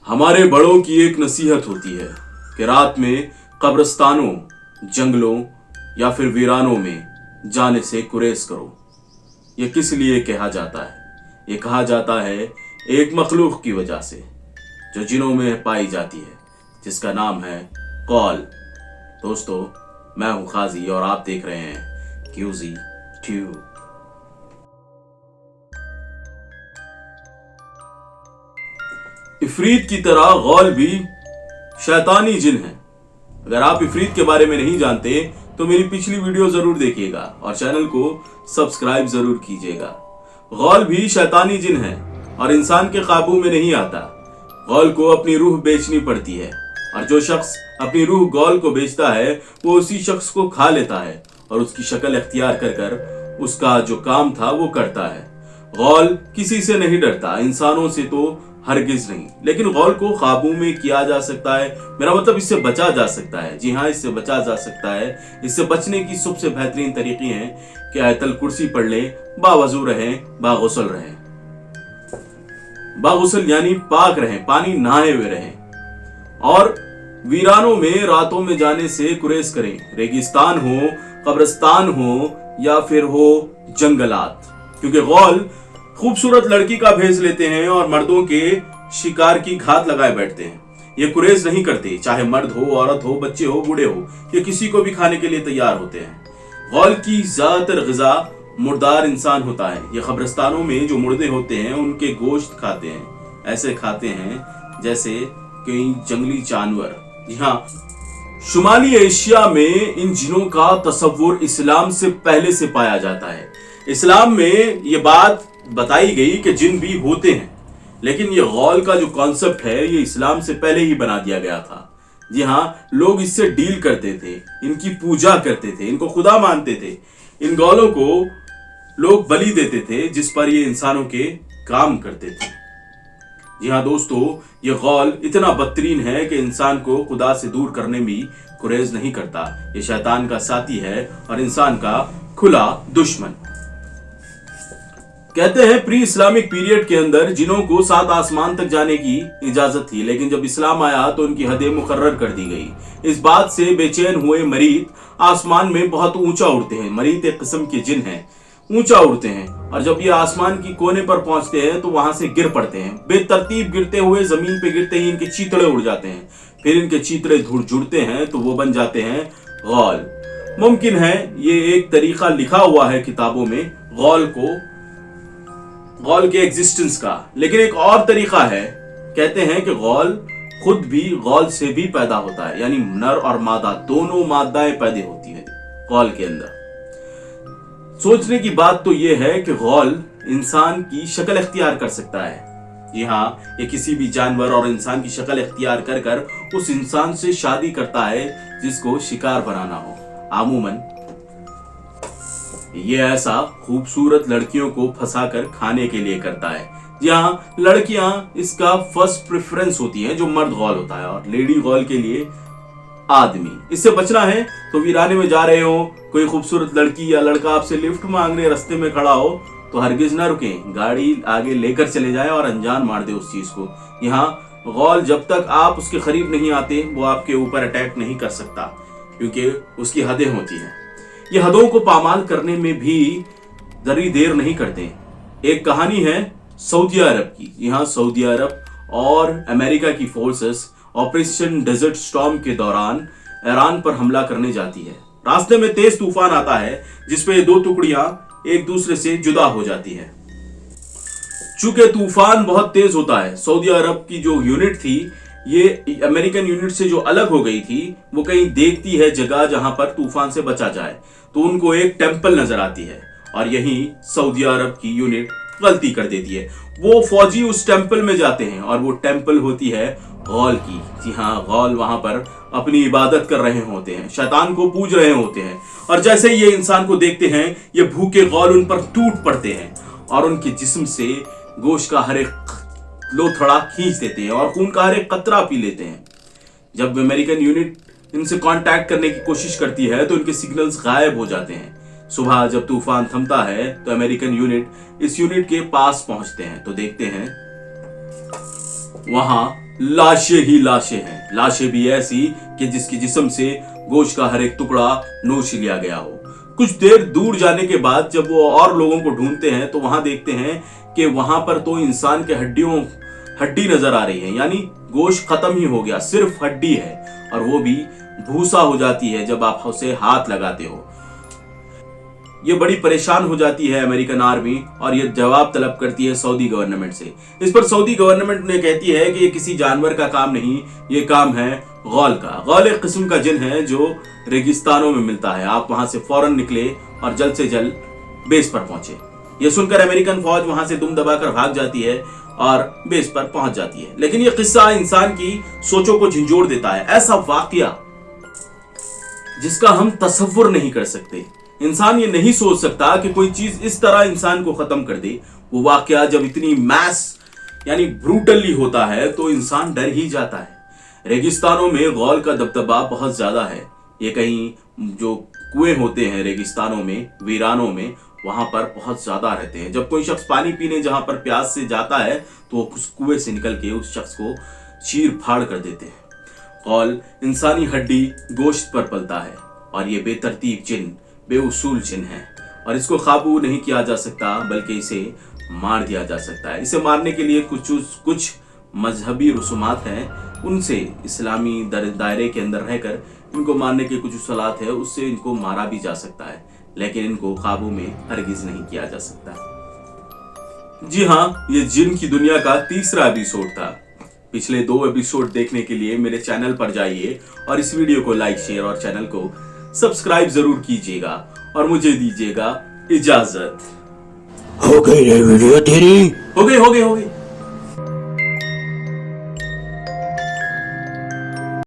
हमारे बड़ों की एक नसीहत होती है कि रात में कब्रिस्तानों, जंगलों या फिर वीरानों में जाने से गुरेज करो। ये किस लिए कहा जाता है? ये कहा जाता है एक मखलूक की वजह से जो जिनों में पाई जाती है, जिसका नाम है कौल। दोस्तों, मैं हूं खाजी और आप देख रहे हैं क्यूजी ट्यूब। इफरीत की तरह गौल भी शैतानी जिन है। अगर आप इफरीत के बारे में नहीं जानते तो मेरी पिछली वीडियो जरूर देखिएगा और चैनल को सब्सक्राइब जरूर कीजिएगा। गौल भी शैतानी जिन है और इंसान के काबू में नहीं आता। गौल को अपनी रूह बेचनी पड़ती है और जो शख्स अपनी रूह गौल को बेचता है वो उसी शख्स को खा लेता है और उसकी शक्ल इख्तियार कर कर उसका जो काम था वो करता है। गौल किसी से नहीं डरता, इंसानों से तो हरगिज नहीं, लेकिन गौल को काबू में किया जा सकता है। मेरा मतलब इससे बचा जा सकता है। जी हाँ, इससे बचा जा सकता है। इससे बचने की सबसे बेहतरीन तरीके हैं कि आयतल कुर्सी पढ़ ले, बावजू रहें, बागुसल रहें। बागुसल यानी पाक रहें, पानी नहाए हुए रहें और वीरानों में रातों में जाने से गुरेज करें। रेगिस्तान हो, कब्रिस्तान हो या फिर हो जंगलात, क्योंकि गौल खूबसूरत लड़की का भेज लेते हैं और मर्दों के शिकार की घात लगाए बैठते हैं। ये गुरेज नहीं करते, चाहे मर्द हो, औरत हो, बच्चे हो, बूढ़े हो, ये किसी को भी खाने के लिए तैयार होते हैं। गौल की ज्यादातर ग़िज़ा मुर्दार इंसान होता है। ये कब्रिस्तानों में जो मुर्दे होते हैं उनके गोश्त खाते हैं। ऐसे खाते हैं जैसे कई जंगली जानवर। जी हाँ, शुमाली एशिया में इन जिनों का तस्वुर इस्लाम से पहले से पाया जाता है। इस्लाम में ये बात बताई गई कि जिन भी होते हैं, लेकिन ये गौल का जो कॉन्सेप्ट है ये इस्लाम से पहले ही बना दिया गया था। जी हाँ, लोग इससे डील करते थे, इनकी पूजा करते थे, इनको खुदा मानते थे। इन गौलों को लोग बलि देते थे जिस पर ये इंसानों के काम करते थे। जी हाँ दोस्तों, ये गौल इतना बदतरीन है कि इंसान को खुदा से दूर करने में गुरेज नहीं करता। ये शैतान का साथी है और इंसान का खुला दुश्मन। कहते हैं प्री इस्लामिक पीरियड के अंदर जिनों को 7 आसमान तक जाने की इजाजत थी, लेकिन जब इस्लाम आया तो उनकी हदें मुकर्रर कर दी गई। इस बात से बेचैन हुए मरीद आसमान में बहुत ऊंचा उड़ते हैं। मरीद एक किस्म के जिन हैं, ऊंचा उड़ते हैं और जब ये आसमान की कोने पर पहुंचते हैं तो वहां से गिर पड़ते हैं। बेतरतीब गिरते हुए जमीन पे गिरते ही इनके चीतड़े उड़ जाते हैं। फिर इनके चीतड़े जुड़ते हैं तो वो बन जाते हैं गौल। मुमकिन है ये एक तरीका लिखा हुआ है किताबों में गौल के एग्जिस्टेंस का, लेकिन एक और तरीका है। कहते हैं कि गौल खुद भी गौल से भी पैदा होता है, यानी नर और मादा दोनों मादाएं पैदा होती है गौल के अंदर। सोचने की बात तो यह है कि गौल इंसान की शक्ल इख्तियार कर सकता है। जी हाँ, ये किसी भी जानवर और इंसान की शक्ल इख्तियार कर कर उस इंसान से शादी करता है जिसको शिकार बनाना हो। आमूमन ये ऐसा खूबसूरत लड़कियों को फंसाकर खाने के लिए करता है। जी हाँ, लड़कियां इसका फर्स्ट प्रेफरेंस होती हैं जो मर्द गौल होता है, और लेडी गौल के लिए आदमी। इससे बचना है तो वीराने में जा रहे हो, कोई खूबसूरत लड़की या लड़का आपसे लिफ्ट मांगने रास्ते में खड़ा हो तो हरगिज ना रुकें, गाड़ी आगे लेकर चले जाए और अनजान मार दे उस चीज को। यहाँ गौल जब तक आप उसके करीब नहीं आते वो आपके ऊपर अटैक नहीं कर सकता, क्योंकि उसकी हदें होती हैं। ये हदों को पामाल करने में भी जरी देर नहीं करते। एक कहानी है सऊदी अरब की। यहाँ सऊदी अरब और अमेरिका की फोर्सेस ऑपरेशन डेजर्ट स्टॉर्म के दौरान ईरान पर हमला करने जाती है। रास्ते में तेज तूफान आता है जिसपे 2 टुकड़ियां एक दूसरे से जुदा हो जाती हैं। चूंकि तूफान बहुत तेज होता है, सऊदी अरब की जो यूनिट थी ये अमेरिकन यूनिट से जो अलग हो गई थी, वो कहीं देखती है जगह जहां पर तूफान से बचा जाए, तो उनको एक टेंपल नजर आती है और यही सऊदी अरब की यूनिट गलती कर देती है। वो फौजी उस टेंपल में जाते हैं और वो टेंपल होती है गौल की। जी हाँ, गौल वहां पर अपनी इबादत कर रहे होते हैं, शैतान को पूज रहे होते हैं, और जैसे ही ये इंसान को देखते हैं ये भूखे गौल उन पर टूट पड़ते हैं और उनके जिस्म से गोश्त का हर एक लोथड़ा खींच देते हैं और खून का हर एक कतरा पी लेते हैं। जब अमेरिकन यूनिट इनसे कांटेक्ट करने की कोशिश करती है तो इनके सिग्नल्स गायब हो जाते हैं। सुबह जब तूफान थमता है तो अमेरिकन यूनिट इस यूनिट के पास पहुंचते हैं तो देखते हैं वहां लाशें ही लाशें हैं, लाशें भी ऐसी कि जिसकी जिस्म से गोश्त का हर एक टुकड़ा नोच लिया गया हो। कुछ देर दूर जाने के बाद जब वो और लोगों को ढूंढते हैं तो वहां देखते हैं कि वहां पर तो इंसान के हड्डी नजर आ रही है, यानी गोश्त खत्म ही हो गया, सिर्फ हड्डी है, और वो भी भूसा हो जाती है जब आप उसे हाथ लगाते हो। ये बड़ी परेशान हो जाती है अमेरिकन आर्मी और ये जवाब तलब करती है सऊदी गवर्नमेंट से। इस पर सऊदी गवर्नमेंट ने कहती है कि ये किसी जानवर का काम नहीं, ये काम है गौल का। गौल एक किस्म का जिन है जो रेगिस्तानों में मिलता है। आप वहां से फौरन निकले और जल्द से जल्द बेस पर पहुंचे। ये सुनकर अमेरिकन फौज वहां से दुम दबाकर भाग जाती है और बेस पर पहुंच जाती है। लेकिन ये किस्सा इंसान की सोचों को झंझोड़ देता है। ऐसा वाकया जिसका हम तसव्वुर नहीं कर सकते। इंसान ये नहीं सोच सकता कि कोई चीज इस तरह इंसान को खत्म कर दे। वो वाकया जब इतनी मैस यानी ब्रूटली होता है तो इंसान डर ही जाता है। रेगिस्तानों में गौल का दबदबा बहुत ज्यादा है। ये कहीं जो कुएं होते हैं रेगिस्तानों में, वीरानों में, वहां पर बहुत ज्यादा रहते हैं। जब कोई शख्स पानी पीने जहां पर प्यास से जाता है तो वो उस कुएं से निकल के उस शख्स को चीर फाड़ कर देते हैं। गौल इंसानी हड्डी गोश्त पर पलता है और ये बेतरतीब जिन, बेउसूल जिन है और इसको काबू नहीं किया जा सकता बल्कि इसे मार दिया जा सकता है। इसे मारने के लिए कुछ मजहबी रसूमात हैं, उनसे इस्लामी दायरे के अंदर रहकर इनको मारने के कुछ उसूलात है, उससे इनको मारा भी जा सकता है, लेकिन इनको काबू में हरगिज नहीं किया जा सकता। जी हाँ, ये जिन की दुनिया का तीसरा एपिसोड था। पिछले 2 एपिसोड देखने के लिए मेरे चैनल पर जाइए और इस वीडियो को लाइक, शेयर और चैनल को सब्सक्राइब जरूर कीजिएगा और मुझे दीजिएगा इजाजत। हो गई रे वीडियो तेरी? हो गई।